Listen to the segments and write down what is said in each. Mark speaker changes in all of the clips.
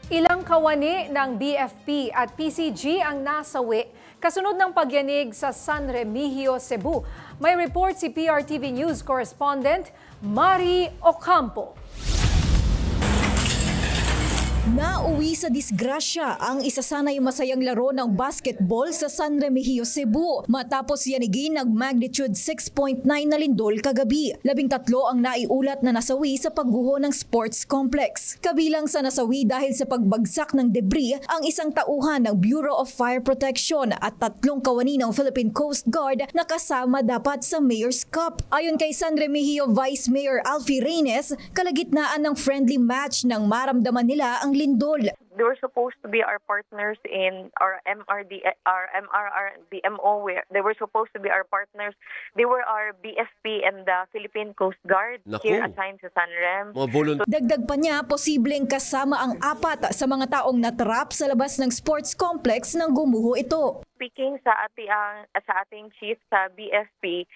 Speaker 1: Ilang kawani ng BFP at PCG ang nasawi kasunod ng pagyanig sa San Remigio, Cebu. May report si PRTV News correspondent Mari Ocampo.
Speaker 2: Nauwi sa disgrasya ang isa sanay masayang laro ng basketball sa San Remigio, Cebu matapos yanigin ng magnitude 6.9 na lindol kagabi. 13 ang naiulat na nasawi sa pagguho ng sports complex. Kabilang sa nasawi dahil sa pagbagsak ng debris ang isang tauhan ng Bureau of Fire Protection at 3 kawani ng Philippine Coast Guard na kasama dapat sa Mayor's Cup. Ayon kay San Remigio Vice Mayor Alfie Reynes, kalagitnaan ng friendly match nang maramdaman nila ang lindol.
Speaker 3: They were supposed to be our partners in our MRRDMO, where they were supposed to be our partners. They were our BFP and the Philippine Coast Guard here assigned sa San Rem.
Speaker 2: Dagdag pa niya, posibleng kasama ang 4 sa mga taong natrap sa labas ng sports complex nang gumuho ito.
Speaker 3: Speaking sa ating chief sa BFP,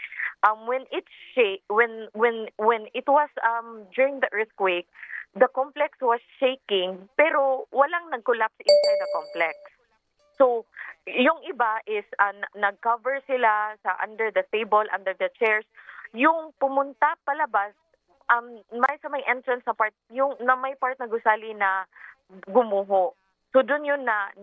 Speaker 3: when it was during the earthquake, the complex was shaking pero walang nag-collapse inside the complex. So, yung iba is nag-cover sila sa under the table, under the chairs. Yung pumunta palabas, may entrance na part, yung na may part na gusali na gumuho. So, dun yun na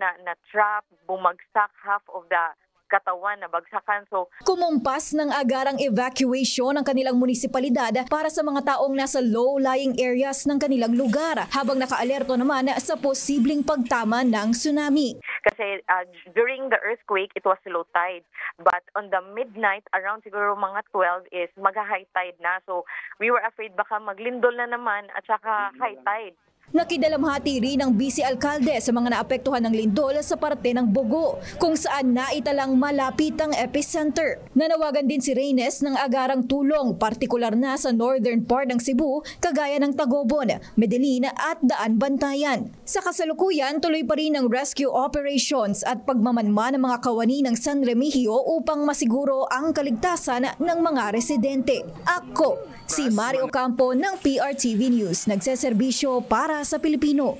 Speaker 3: trap, bumagsak half of the katawan na bagsakan. So,
Speaker 2: kumumpas ng agarang evacuation ng kanilang munisipalidad para sa mga taong nasa low-lying areas ng kanilang lugar, habang nakaalerto naman sa posibleng pagtama ng tsunami.
Speaker 3: Kasi during the earthquake, it was low tide. But on the midnight, around siguro mga 12 is mag-high tide na. So, we were afraid baka maglindol na naman at saka high tide.
Speaker 2: Nakidalamhati rin ang vice alkalde sa mga naapektuhan ng lindol sa parte ng Bogo, kung saan naitalang malapit ang epicenter. Nanawagan din si Reynes ng agarang tulong, partikular na sa northern part ng Cebu, kagaya ng Tagobon, Medellin at Daan Bantayan. Sa kasalukuyan, tuloy pa rin ang rescue operations at pagmamanman ng mga kawani ng San Remigio upang masiguro ang kaligtasan ng mga residente. Ako, si Mari Ocampo ng PRTV News, nagseserbisyo para sa Pilipino.